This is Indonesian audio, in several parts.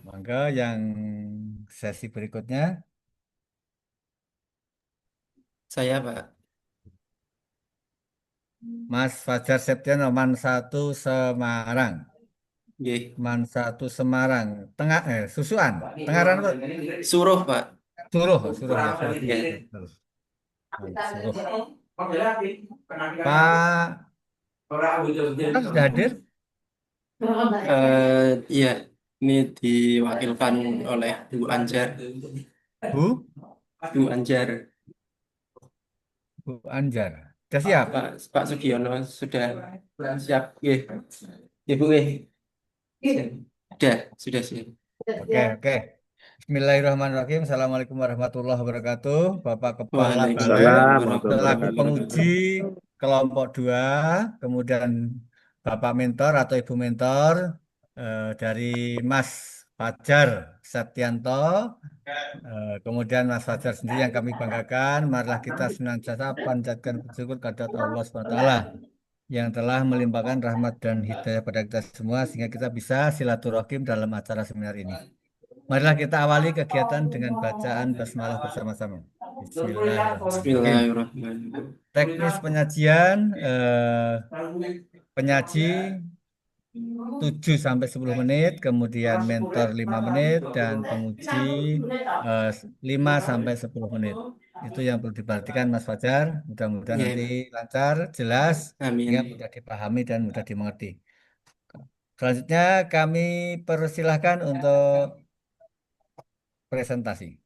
Mangga yang sesi berikutnya, Saya, Pak. Mas Fajar Septiano, Man 1 Semarang. Nggih. Man 1 Semarang. Tengah, Susuan. Tengaran apa? Suruh, Pak. Suruh, Suruh ya, sorry. Nggih. Baik, Suruh. Pak Suruh sudah hadir? Iya, ini diwakilkan oleh Bu Anjar. Bu? Bu Anjar. Bu Anjar. Sudah siap? Pak Sugiono sudah siap. Nggih. Ibu, nggih. Sudah siap. Oke, oke. Bismillahirrahmanirrahim. Assalamualaikum warahmatullahi wabarakatuh. Bapak Kepala Balen, Waalaikumsalam warahmatullahi selaku wabarakatuh. penguji kelompok 2, kemudian Bapak Mentor atau Ibu Mentor dari Mas Fajar Septianto, kemudian Mas Fajar sendiri yang kami banggakan. Marilah kita senantiasa panjatkan bersyukur kepada Allah SWT yang telah melimpahkan rahmat dan hidayah pada kita semua sehingga kita bisa silaturahim dalam acara seminar ini. Marilah kita awali kegiatan dengan bacaan basmalah bersama-sama. Bismillahirrahmanirrahim. Bismillahirrahmanirrahim. Teknis penyajian, penyaji 7 sampai 10 menit, kemudian mentor 5 menit, dan penguji 5 sampai 10 menit. Itu yang perlu diperhatikan Mas Fajar. Mudah-mudahan Ya, nanti lancar, jelas, sehingga amin. mudah dipahami dan mudah dimengerti. Selanjutnya kami persilahkan untuk presentasi.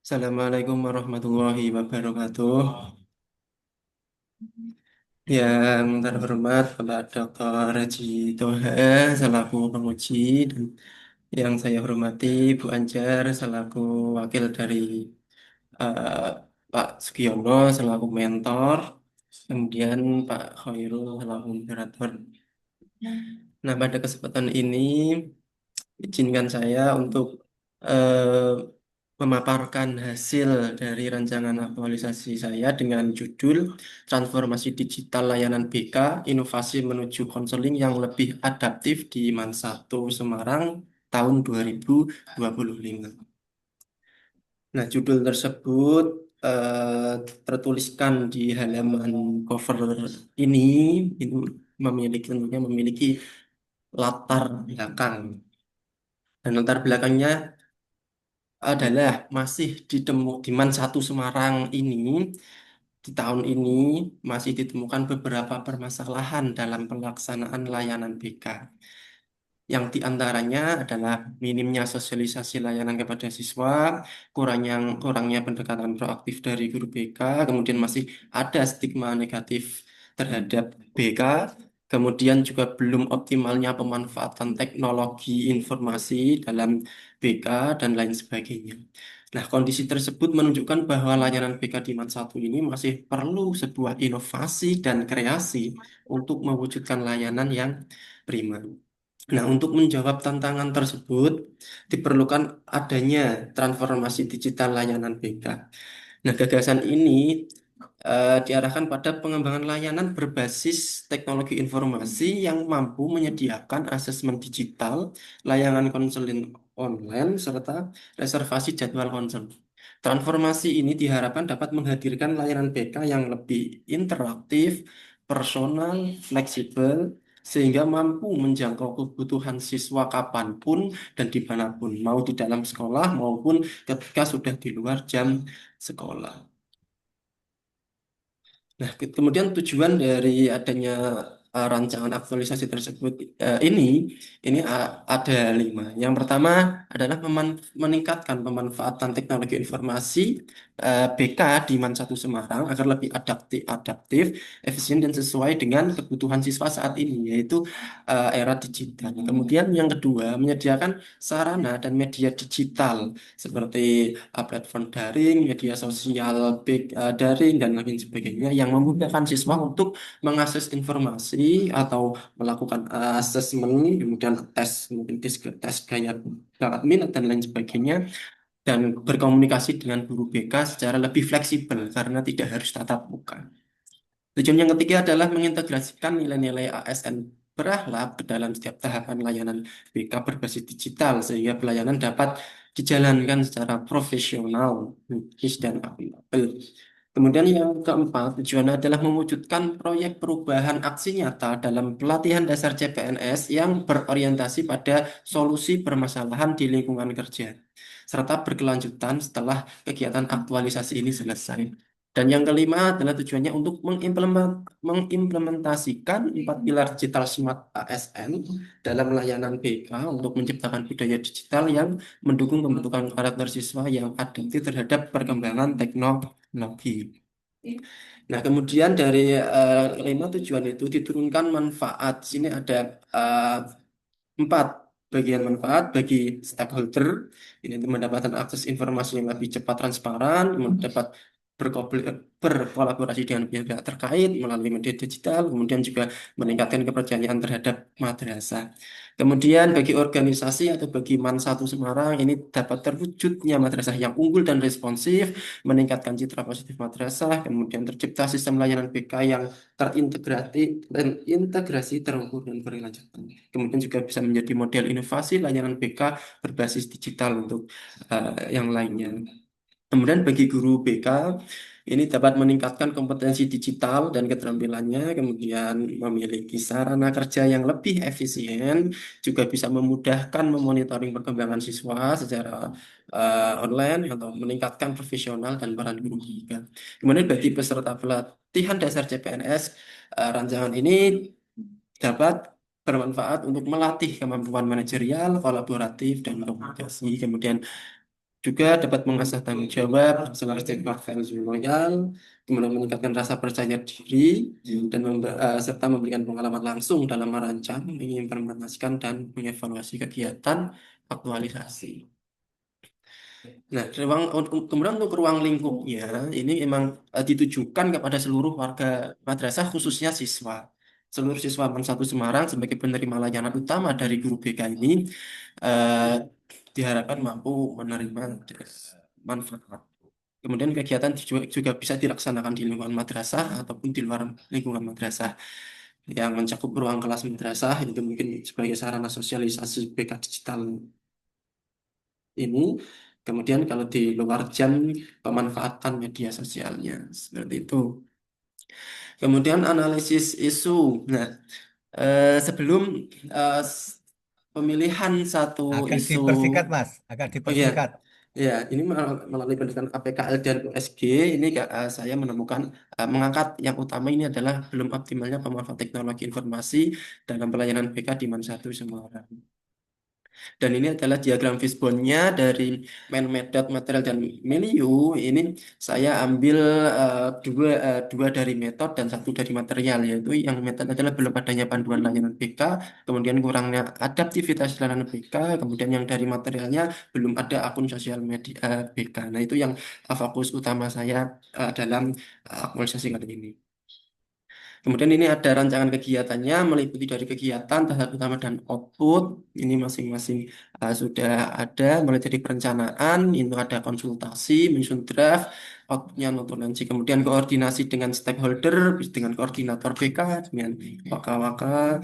Assalamualaikum warahmatullahi wabarakatuh. Yang terhormat Bapak Dr. Raji Toha selaku penguji dan yang saya hormati Bu Anjar selaku wakil dari eh, Pak Sugiono selaku mentor, kemudian Pak Khairul selaku moderator. Nah, pada kesempatan ini izinkan saya untuk eh, memaparkan hasil dari rancangan aktualisasi saya dengan judul Transformasi Digital Layanan BK, Inovasi Menuju Konseling yang Lebih Adaptif di Man 1 Semarang tahun 2025. Nah, judul tersebut eh, tertuliskan di halaman cover ini, ini memiliki latar belakang. Dan latar belakangnya adalah masih di Man 1 Semarang ini di tahun ini masih ditemukan beberapa permasalahan dalam pelaksanaan layanan BK. Yang diantaranya adalah minimnya sosialisasi layanan kepada siswa, kurangnya pendekatan proaktif dari guru BK, kemudian masih ada stigma negatif terhadap BK, kemudian juga belum optimalnya pemanfaatan teknologi informasi dalam BK dan lain sebagainya. Nah, kondisi tersebut menunjukkan bahwa layanan BK di Man 1 ini masih perlu sebuah inovasi dan kreasi untuk mewujudkan layanan yang prima. Nah, untuk menjawab tantangan tersebut, diperlukan adanya transformasi digital layanan BK. Nah, gagasan ini diarahkan pada pengembangan layanan berbasis teknologi informasi yang mampu menyediakan asesmen digital, layanan konseling online, serta reservasi jadwal konser. Transformasi ini diharapkan dapat menghadirkan layanan BK yang lebih interaktif, personal, fleksibel, sehingga mampu menjangkau kebutuhan siswa kapanpun dan dimanapun, mau di dalam sekolah maupun ketika sudah di luar jam sekolah. Nah, kemudian tujuan dari adanya rancangan aktualisasi tersebut ini ada 5. Yang pertama adalah meningkatkan pemanfaatan teknologi informasi BK di Man 1 Semarang agar lebih adaptif, efisien dan sesuai dengan kebutuhan siswa saat ini, yaitu era digital. Kemudian yang kedua, menyediakan sarana dan media digital seperti platform daring, media sosial daring, dan lain sebagainya yang memudahkan siswa untuk mengakses informasi atau melakukan asesmen, kemudian tes, mungkin tes gaya bakat minat dan lain sebagainya, dan berkomunikasi dengan guru BK secara lebih fleksibel karena tidak harus tatap muka. Tujuan yang ketiga adalah mengintegrasikan nilai-nilai ASN berakhlak ke dalam setiap tahapan layanan BK berbasis digital sehingga pelayanan dapat dijalankan secara profesional, etis, dan akuntabel. Kemudian yang keempat, tujuannya adalah mewujudkan proyek perubahan aksi nyata dalam pelatihan dasar CPNS yang berorientasi pada solusi permasalahan di lingkungan kerja, serta berkelanjutan setelah kegiatan aktualisasi ini selesai. Dan yang kelima adalah tujuannya untuk mengimplementasikan empat pilar digital smart ASN dalam layanan BK untuk menciptakan budaya digital yang mendukung pembentukan karakter siswa yang adaptif terhadap perkembangan teknologi. Nah, kemudian dari kelima tujuan itu diturunkan manfaat. Sini ada eh, empat bagian manfaat bagi stakeholder. Ini untuk mendapatkan akses informasi yang lebih cepat, transparan, mendapat berkolaborasi dengan pihak terkait melalui media digital, kemudian juga meningkatkan kepercayaan terhadap madrasah. Kemudian bagi organisasi atau bagi MAN 1 Semarang ini dapat terwujudnya madrasah yang unggul dan responsif, meningkatkan citra positif madrasah, kemudian tercipta sistem layanan BK yang terintegrasi dan integrasi terukur dan berkelanjutan. Kemudian juga bisa menjadi model inovasi layanan BK berbasis digital untuk yang lainnya. Kemudian bagi guru BK ini dapat meningkatkan kompetensi digital dan keterampilannya, kemudian memiliki sarana kerja yang lebih efisien, juga bisa memudahkan memonitoring perkembangan siswa secara online atau meningkatkan profesional dan peran guru BK. Kemudian bagi peserta pelatihan dasar CPNS, rancangan ini dapat bermanfaat untuk melatih kemampuan manajerial, kolaboratif, dan komunikasi. Kemudian juga dapat mengasah tanggung jawab, selektif value loyal, kemudian meningkatkan rasa percaya diri, dan serta memberikan pengalaman langsung dalam merancang, mengimplementasikan, dan mengevaluasi kegiatan aktualisasi. Nah, kemudian untuk ruang lingkupnya, ini memang ditujukan kepada seluruh warga madrasah, khususnya siswa. Seluruh siswa MAN 1 Semarang sebagai penerima layanan utama dari guru BK ini eh, diharapkan mampu menerima manfaat. Kemudian kegiatan juga bisa dilaksanakan di lingkungan madrasah ataupun di luar lingkungan madrasah yang mencakup ruang kelas madrasah itu mungkin sebagai sarana sosialisasi BK digital ini. Kemudian kalau di luar jam pemanfaatan media sosialnya seperti itu. Kemudian analisis isu. Nah, sebelum eh, s- pemilihan satu Agak isu. dipersingkat, Mas. Agak Oh iya, dipersingkat. ya, ini melalui pendidikan APKL dan USG ini saya menemukan mengangkat yang utama ini adalah belum optimalnya pemanfaatan teknologi informasi dalam pelayanan BK di MAN 1 Semarang. Dan ini adalah diagram fishbone-nya dari ManMed material dan milieu. Ini saya ambil dua dari metode dan satu dari material, yaitu yang metode adalah belum adanya panduan layanan BK, kemudian kurangnya adaptivitas layanan BK, kemudian yang dari materialnya belum ada akun sosial media BK. Nah, itu yang fokus utama saya dalam aktualisasi kali ini. Kemudian ini ada rancangan kegiatannya meliputi dari kegiatan tahap utama dan output. Ini masing-masing sudah ada mulai dari perencanaan, itu ada konsultasi, menyusun draft, outputnya notulensi, kemudian koordinasi dengan stakeholder, dengan koordinator BK, dengan waka-waka,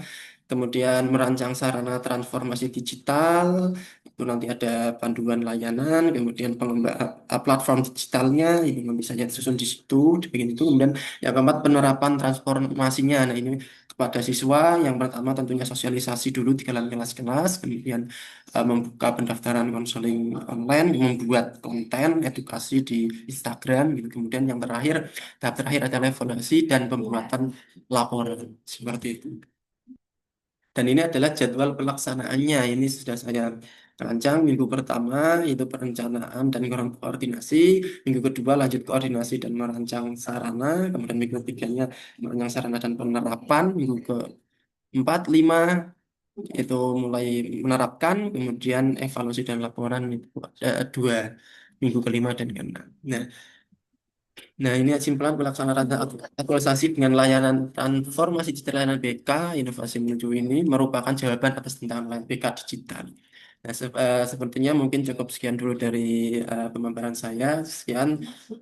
kemudian merancang sarana transformasi digital, itu nanti ada panduan layanan, kemudian pengembangan platform digitalnya, ini bisa disusun di situ, dibikin itu, kemudian yang keempat, penerapan transformasinya. Nah, ini kepada siswa yang pertama tentunya sosialisasi dulu di dalam kelas-kelas, kemudian membuka pendaftaran konseling online, membuat konten edukasi di Instagram, gitu. Kemudian yang terakhir, tahap terakhir adalah evaluasi dan pembuatan laporan seperti itu. Dan ini adalah jadwal pelaksanaannya. Ini sudah saya rancang minggu pertama itu perencanaan dan koordinasi, minggu kedua lanjut koordinasi dan merancang sarana, kemudian minggu ketiganya merancang sarana dan penerapan, minggu keempat, lima itu mulai menerapkan, kemudian evaluasi dan laporan itu ada dua, minggu kelima dan keenam. Nah, ini simpulan pelaksanaan aktualisasi dengan layanan transformasi digital layanan BK, inovasi menuju ini merupakan jawaban atas tantangan layanan BK digital. Nah, sepertinya mungkin cukup sekian dulu dari pemaparan saya. Sekian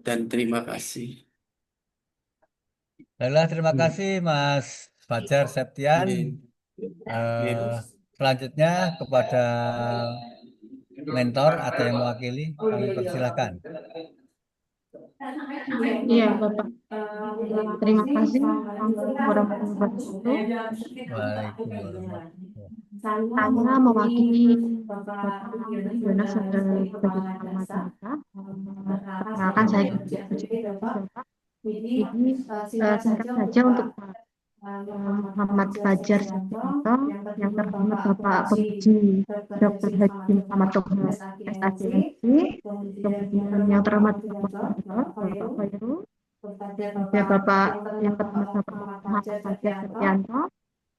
dan terima kasih. Baiklah, terima Hmm. kasih Mas Fajar Septian. Ini. Eh, Selanjutnya kepada mentor atau yang mewakili, kami persilahkan. Iya, Bapak. Terima kasih. Assalamualaikum warahmatullahi wabarakatuh. Waalaikumsalam. Saya mewakili Bapak Yonas sebagai kepala masyarakat. Perkenalkan saya Bapak. Jadi singkat saja untuk Pak Muhammad Fajar Setianto, yang terhormat Bapak Pemuji Dr. Haji Muhammad Toha SADMC, kemudian yang terhormat Bapak Khairul, ada Bapak yang terhormat Bapak Muhammad Fajar Setianto.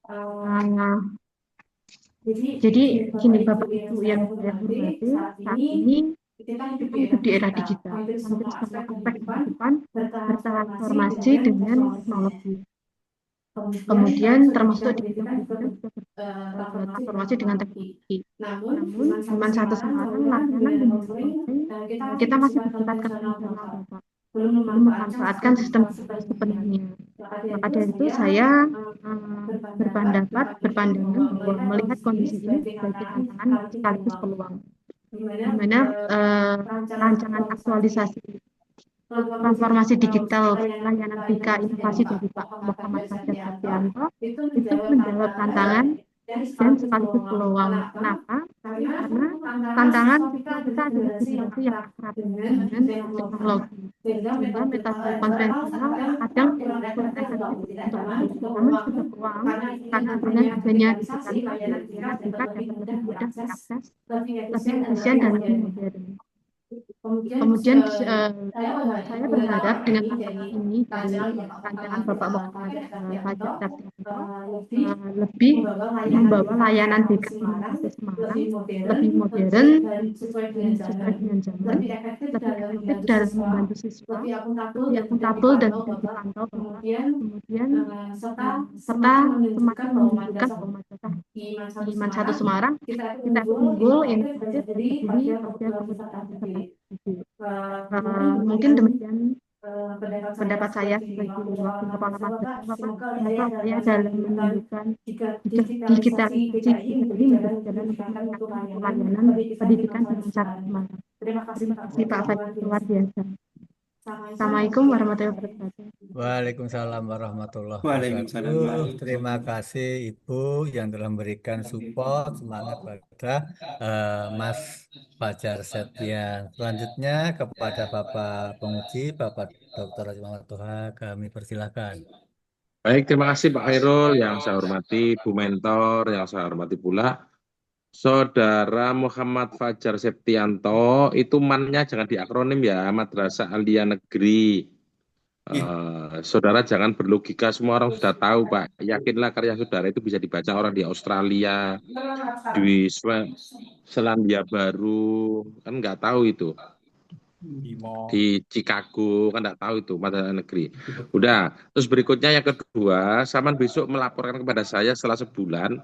Nah, jadi gini Bapak Ibu yang saya hormati, saat ini kita hidup di era digital, hampir semua aspek kehidupan bertransformasi dengan teknologi. Kemudian termasuk di bidang pendidikan juga bertransformasi dengan teknologi. Namun, zaman satu sekarang layanan dan kita masih bertingkat konvensional, Bapak. Belum memanfaatkan sistem sepenuhnya. Maka dari itu saya berpandangan bahwa melihat kondisi ini sebagai tantangan sekaligus peluang. Di mana rancangan aktualisasi transformasi digital layanan BK inovasi dari Pak Muhammad Fajar Setianto itu menjawab tantangan dan sekaligus peluang. Kenapa? Karena tantangan kita adalah generasi yang akrab dengan teknologi, sehingga metode konvensional kadang kurang efektif untuk itu. Namun juga peluang karena dengan adanya digitalisasi, kita dapat lebih mudah diakses, lebih efisien dan lebih modern. Kemudian saya berharap dengan ini dari rancangan Bapak Muhammad Fajar Setianto lebih membawa layanan BK Inovasi Semarang lebih modern dan sesuai dengan zaman, lebih efektif dalam membantu siswa, lebih akuntabel dan mudah dipantau, kemudian serta semakin menunjukkan bahwa madrasah di Iman 1 Semarang kita unggul, inovatif, berdiri, kerja, kemudian mungkin demikian pendapat saya sebagai wakil kepala madrasah. Semoga upaya dalam menunjukkan digitalisasi ini menjadi jalan untuk meningkatkan pelayanan pendidikan di masyarakat Semarang. Terima kasih Pak Fajar, luar biasa. Assalamualaikum warahmatullahi wabarakatuh. Waalaikumsalam warahmatullahi Waalaikumsalam wabarakatuh. Terima warahmatullahi kasih Ibu yang telah memberikan support semangat pada Mas Fajar Septian. Selanjutnya kepada Bapak Penguji, Bapak Dr. Haji Muhammad Toha, kami persilakan. Baik, terima kasih Pak Khairul yang saya hormati, Bu Mentor yang saya hormati pula. Saudara Muhammad Fajar Septianto, itu mannya jangan diakronim ya, Madrasah Alia Negeri. Saudara jangan berlogika, semua orang sudah tahu Pak. Yakinlah karya saudara itu bisa dibaca orang di Australia, di Selandia Baru, kan nggak tahu itu. Di Chicago, kan nggak tahu itu Madrasah Negeri. Udah, terus berikutnya yang kedua, Saman besok melaporkan kepada saya setelah sebulan,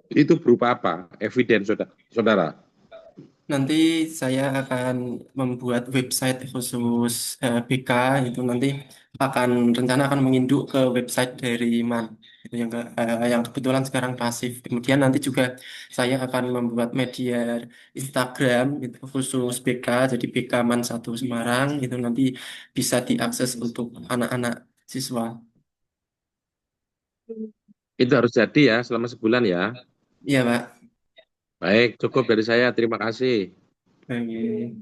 itu berupa apa? Evidence saudara. Nanti saya akan membuat website khusus BK, itu nanti rencana akan menginduk ke website dari MAN, itu yang kebetulan sekarang pasif. Kemudian nanti juga saya akan membuat media Instagram itu khusus BK, jadi BK MAN 1 Semarang, itu nanti bisa diakses untuk anak-anak siswa. Itu harus jadi ya selama sebulan ya. Iya Pak. Baik, cukup dari saya. Terima kasih. Baik.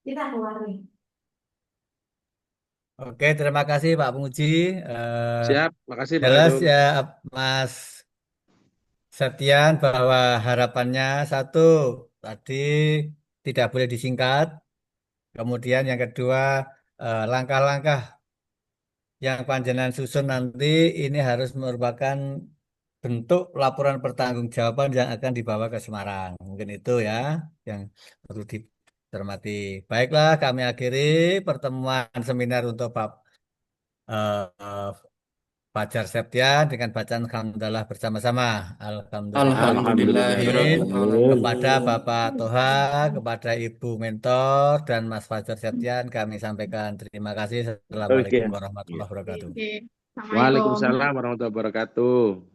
Kita keluar nih. Oke, terima kasih Pak Penguji. Siap, makasih Pak Jelas Khairul. ya Mas Septian bahwa harapannya satu, tadi tidak boleh disingkat. Kemudian yang kedua, langkah-langkah yang panjenengan susun nanti ini harus merupakan bentuk laporan pertanggungjawaban yang akan dibawa ke Semarang. Mungkin itu ya yang perlu dicermati. Baiklah, kami akhiri pertemuan seminar untuk eh, Fajar Septian dengan bacaan hamdalah bersama-sama. Alhamdulillah, Alhamdulillah. Kepada Bapak Toha, kepada Ibu Mentor dan Mas Fajar Septian kami sampaikan terima kasih. Oke. Assalamualaikum warahmatullahi wabarakatuh. Assalamualaikum. Waalaikumsalam warahmatullahi wabarakatuh.